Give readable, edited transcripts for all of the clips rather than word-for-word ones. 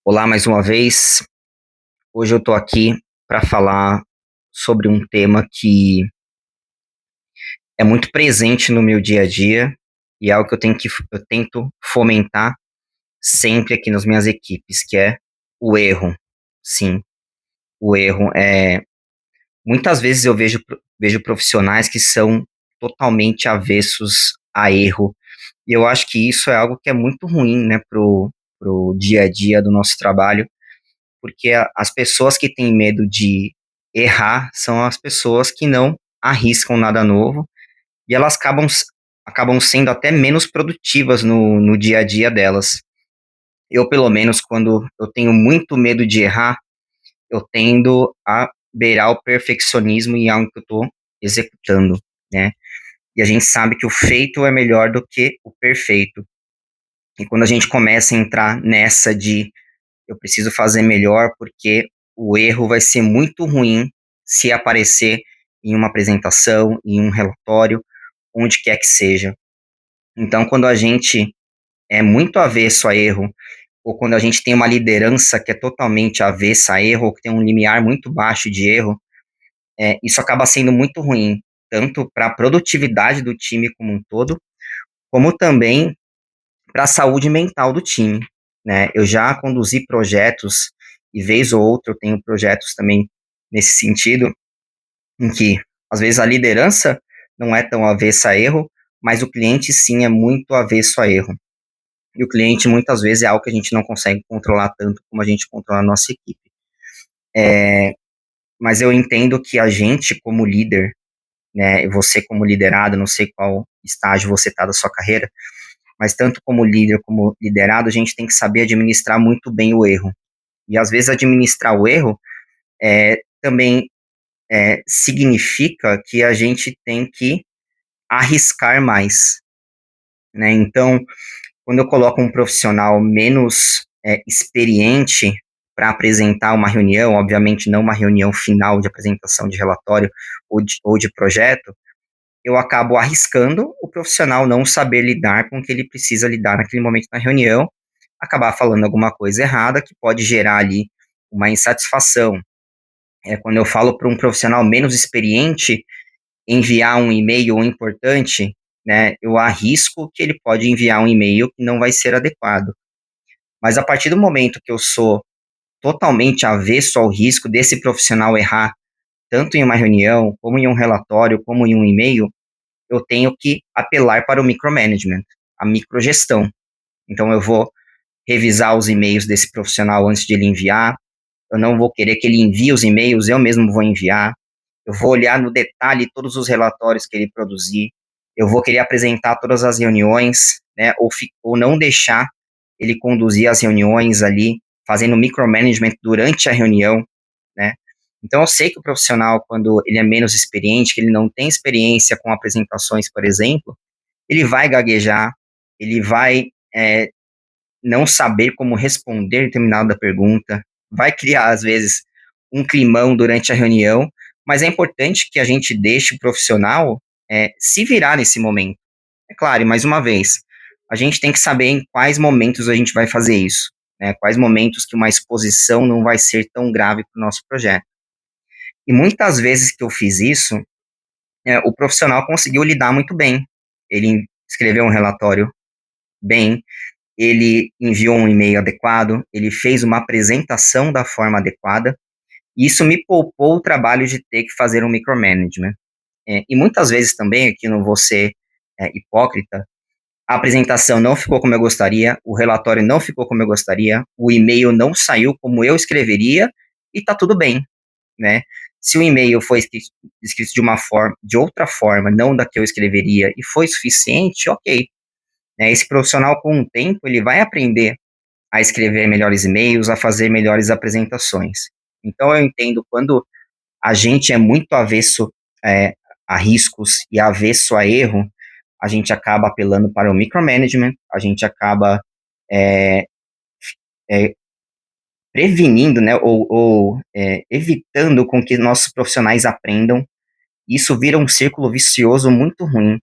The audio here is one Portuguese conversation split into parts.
Olá mais uma vez. Hoje eu estou aqui para falar sobre um tema que é muito presente no meu dia a dia e é algo que eu tento fomentar sempre aqui nas minhas equipes, que é o erro. Sim, o erro. Muitas vezes eu vejo profissionais que são totalmente avessos a erro, e eu acho que isso é algo que é muito ruim, né, pro dia a dia do nosso trabalho, porque as pessoas que têm medo de errar são as pessoas que não arriscam nada novo e elas acabam sendo até menos produtivas no dia a dia delas. Eu, pelo menos, quando eu tenho muito medo de errar, eu tendo a beirar o perfeccionismo em algo que eu estou executando, né? E a gente sabe que o feito é melhor do que o perfeito. E quando a gente começa a entrar nessa de eu preciso fazer melhor porque o erro vai ser muito ruim se aparecer em uma apresentação, em um relatório, onde quer que seja. Então, quando a gente é muito avesso a erro, ou quando a gente tem uma liderança que é totalmente avessa a erro, ou que tem um limiar muito baixo de erro, isso acaba sendo muito ruim, tanto para a produtividade do time como um todo, como também para a saúde mental do time, né? Eu já conduzi projetos e vez ou outra eu tenho projetos também nesse sentido, em que às vezes a liderança não é tão avessa a erro, mas o cliente sim é muito avesso a erro. E o cliente muitas vezes é algo que a gente não consegue controlar tanto como a gente controla a nossa equipe. Mas eu entendo que a gente como líder, né, você como liderado, não sei qual estágio você está da sua carreira, mas tanto como líder como liderado, a gente tem que saber administrar muito bem o erro. E às vezes administrar o erro também significa que a gente tem que arriscar mais, né? Então, quando eu coloco um profissional menos experiente para apresentar uma reunião, obviamente não uma reunião final de apresentação de relatório ou de projeto, eu acabo arriscando o profissional não saber lidar com o que ele precisa lidar naquele momento na reunião, acabar falando alguma coisa errada que pode gerar ali uma insatisfação. Quando eu falo para um profissional menos experiente enviar um e-mail importante, né, eu arrisco que ele pode enviar um e-mail que não vai ser adequado. Mas a partir do momento que eu sou totalmente avesso ao risco desse profissional errar, tanto em uma reunião, como em um relatório, como em um e-mail, eu tenho que apelar para o micromanagement, a microgestão. Então eu vou revisar os e-mails desse profissional antes de ele enviar, eu não vou querer que ele envie os e-mails, eu mesmo vou enviar, eu vou olhar no detalhe todos os relatórios que ele produzir, eu vou querer apresentar todas as reuniões, né, ou não deixar ele conduzir as reuniões ali, fazendo micromanagement durante a reunião, né. Então eu sei que o profissional, quando ele é menos experiente, que ele não tem experiência com apresentações, por exemplo, ele vai gaguejar, ele vai não saber como responder determinada pergunta, vai criar, às vezes, um climão durante a reunião, mas é importante que a gente deixe o profissional se virar nesse momento. É claro, e mais uma vez, a gente tem que saber em quais momentos a gente vai fazer isso, né? Quais momentos que uma exposição não vai ser tão grave para o nosso projeto. E muitas vezes que eu fiz isso, o profissional conseguiu lidar muito bem. Ele escreveu um relatório bem, ele enviou um e-mail adequado, ele fez uma apresentação da forma adequada, e isso me poupou o trabalho de ter que fazer um micromanagement. E muitas vezes também, aqui não vou ser hipócrita, a apresentação não ficou como eu gostaria, o relatório não ficou como eu gostaria, o e-mail não saiu como eu escreveria, e tá tudo bem, né? Se o e-mail foi escrito de outra forma, não da que eu escreveria, e foi suficiente, ok. Né? Esse profissional, com o tempo, ele vai aprender a escrever melhores e-mails, a fazer melhores apresentações. Então, eu entendo quando a gente é muito avesso é, a riscos e avesso a erro, a gente acaba apelando para o micromanagement, a gente acaba é, é, prevenindo, né, ou evitando com que nossos profissionais aprendam. Isso vira um círculo vicioso muito ruim,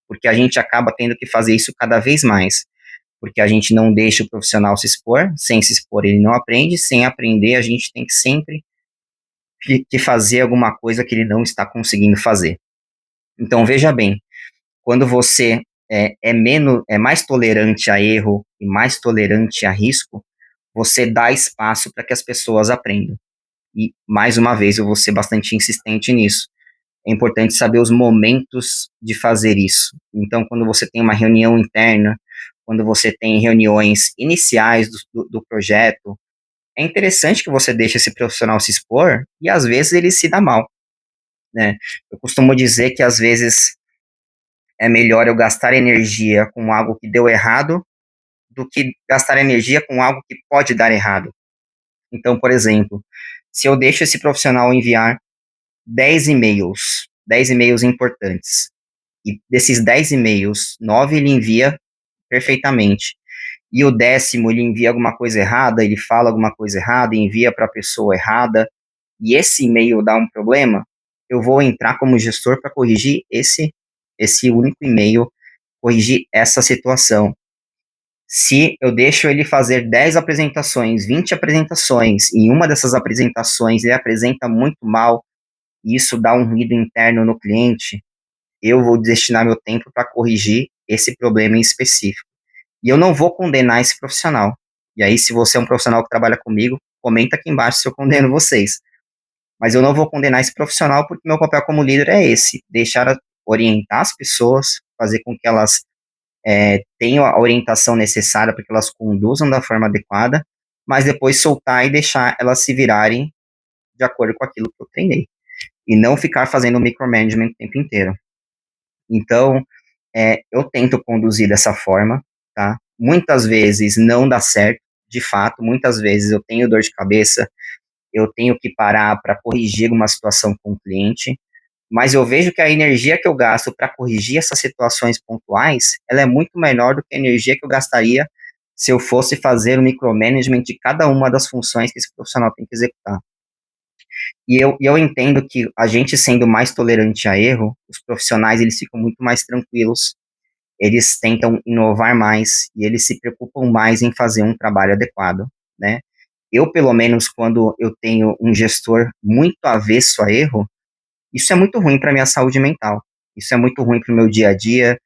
porque a gente acaba tendo que fazer isso cada vez mais. porque a gente não deixa o profissional se expor, sem se expor ele não aprende, sem aprender a gente tem que sempre que fazer alguma coisa que ele não está conseguindo fazer. Então, veja bem, quando você é mais tolerante a erro e mais tolerante a risco, você dá espaço para que as pessoas aprendam. E, mais uma vez, eu vou ser bastante insistente nisso. É importante saber os momentos de fazer isso. Então, quando você tem uma reunião interna, quando você tem reuniões iniciais do projeto, é interessante que você deixe esse profissional se expor e, às vezes, ele se dá mal, né? Eu costumo dizer que, às vezes, é melhor eu gastar energia com algo que deu errado do que gastar energia com algo que pode dar errado. Então, por exemplo, se eu deixo esse profissional enviar 10 e-mails importantes, e desses 10 e-mails, 9 ele envia perfeitamente, e o 10º ele envia alguma coisa errada, ele fala alguma coisa errada, envia para a pessoa errada, e esse e-mail dá um problema, eu vou entrar como gestor para corrigir esse único e-mail, corrigir essa situação. Se eu deixo ele fazer 10 apresentações, 20 apresentações, e em uma dessas apresentações ele apresenta muito mal, e isso dá um ruído interno no cliente, eu vou destinar meu tempo para corrigir esse problema em específico. E eu não vou condenar esse profissional. E aí, se você é um profissional que trabalha comigo, comenta aqui embaixo se eu condeno vocês. Mas eu não vou condenar esse profissional porque meu papel como líder é esse, orientar as pessoas, fazer com que elas tenham a orientação necessária para que elas conduzam da forma adequada, mas depois soltar e deixar elas se virarem de acordo com aquilo que eu treinei. E não ficar fazendo micromanagement o tempo inteiro. Então, eu tento conduzir dessa forma, tá? Muitas vezes não dá certo, de fato, muitas vezes eu tenho dor de cabeça, eu tenho que parar para corrigir uma situação com o cliente, mas eu vejo que a energia que eu gasto para corrigir essas situações pontuais, ela é muito menor do que a energia que eu gastaria se eu fosse fazer o micromanagement de cada uma das funções que esse profissional tem que executar. E eu entendo que a gente sendo mais tolerante a erro, os profissionais eles ficam muito mais tranquilos, eles tentam inovar mais e eles se preocupam mais em fazer um trabalho adequado, né? Eu, pelo menos, quando eu tenho um gestor muito avesso a erro, isso é muito ruim para minha saúde mental. Isso é muito ruim para o meu dia a dia.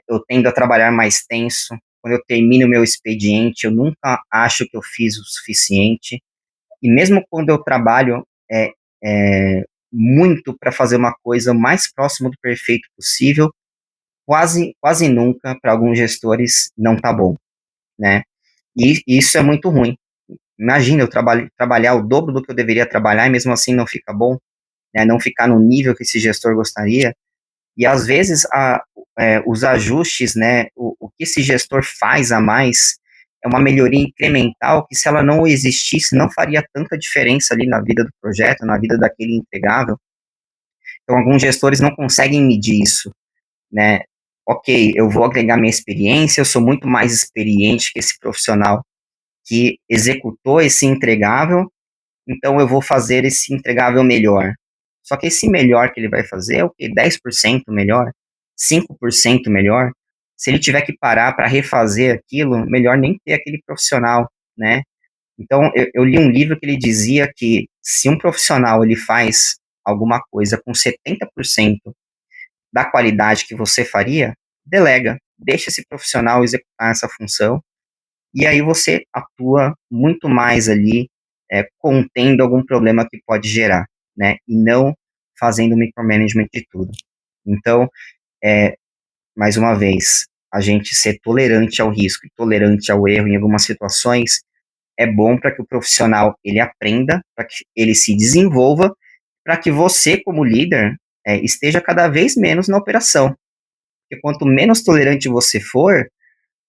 Eu tendo a trabalhar mais tenso. Quando eu termino meu expediente, eu nunca acho que eu fiz o suficiente. E mesmo quando eu trabalho muito para fazer uma coisa o mais próximo do perfeito possível, quase nunca, para alguns gestores, não tá bom, né? E isso é muito ruim. Imagina eu trabalhar o dobro do que eu deveria trabalhar e mesmo assim não fica bom, né? Não ficar no nível que esse gestor gostaria. E às vezes os ajustes, né? O que esse gestor faz a mais é uma melhoria incremental que, se ela não existisse, não faria tanta diferença ali na vida do projeto, na vida daquele entregável. Então, alguns gestores não conseguem medir isso, né? Ok, eu vou agregar minha experiência, eu sou muito mais experiente que esse profissional que executou esse entregável, então eu vou fazer esse entregável melhor. Só que esse melhor que ele vai fazer é o quê? 10% melhor? 5% melhor? Se ele tiver que parar para refazer aquilo, melhor nem ter aquele profissional, né? Então, eu li um livro que ele dizia que se um profissional ele faz alguma coisa com 70% da qualidade que você faria, delega, deixa esse profissional executar essa função, e aí você atua muito mais ali, contendo algum problema que pode gerar, né, e não fazendo micromanagement de tudo. Então, mais uma vez, a gente ser tolerante ao risco e tolerante ao erro em algumas situações é bom para que o profissional ele aprenda, para que ele se desenvolva, para que você, como líder, esteja cada vez menos na operação. Porque quanto menos tolerante você for,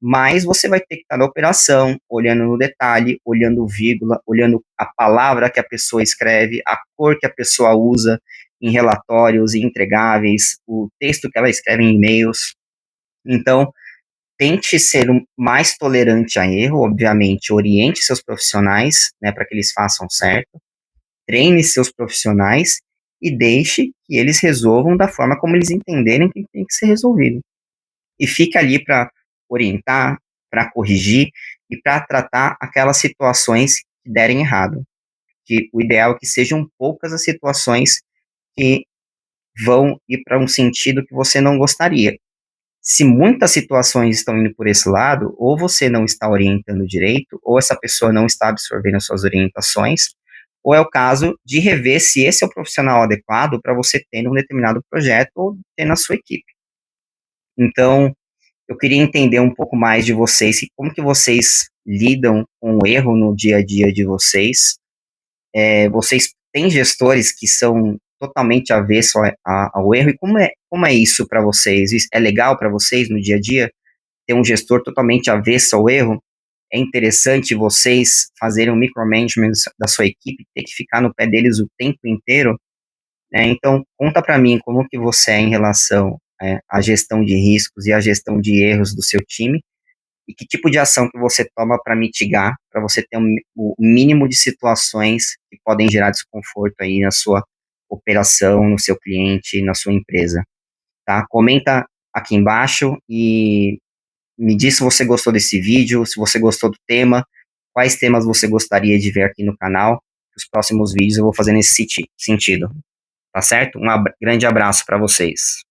mais você vai ter que estar na operação, olhando no detalhe, olhando vírgula, olhando a palavra que a pessoa escreve, a cor que a pessoa usa em relatórios e entregáveis, o texto que ela escreve em e-mails. Então, tente ser mais tolerante a erro, obviamente, oriente seus profissionais, né, para que eles façam certo, treine seus profissionais e deixe que eles resolvam da forma como eles entenderem que tem que ser resolvido. E fique ali para orientar, para corrigir e para tratar aquelas situações que derem errado. Que o ideal é que sejam poucas as situações que vão ir para um sentido que você não gostaria. Se muitas situações estão indo por esse lado, ou você não está orientando direito, ou essa pessoa não está absorvendo as suas orientações, ou é o caso de rever se esse é o profissional adequado para você ter num determinado projeto ou ter na sua equipe. Então, eu queria entender um pouco mais de vocês, e como que vocês lidam com o erro no dia a dia de vocês. Vocês têm gestores que são totalmente avesso ao erro, e como é isso para vocês? É legal para vocês no dia a dia ter um gestor totalmente avesso ao erro? É interessante vocês fazerem um micromanagement da sua equipe, ter que ficar no pé deles o tempo inteiro, né? Então, conta para mim como que você é em relação, à gestão de riscos e à gestão de erros do seu time, e que tipo de ação que você toma para mitigar, para você ter o mínimo de situações que podem gerar desconforto aí na sua operação, no seu cliente, na sua empresa, tá? Comenta aqui embaixo e me diz se você gostou desse vídeo, se você gostou do tema, quais temas você gostaria de ver aqui no canal. Os próximos vídeos eu vou fazer nesse sentido, tá certo? Grande abraço para vocês.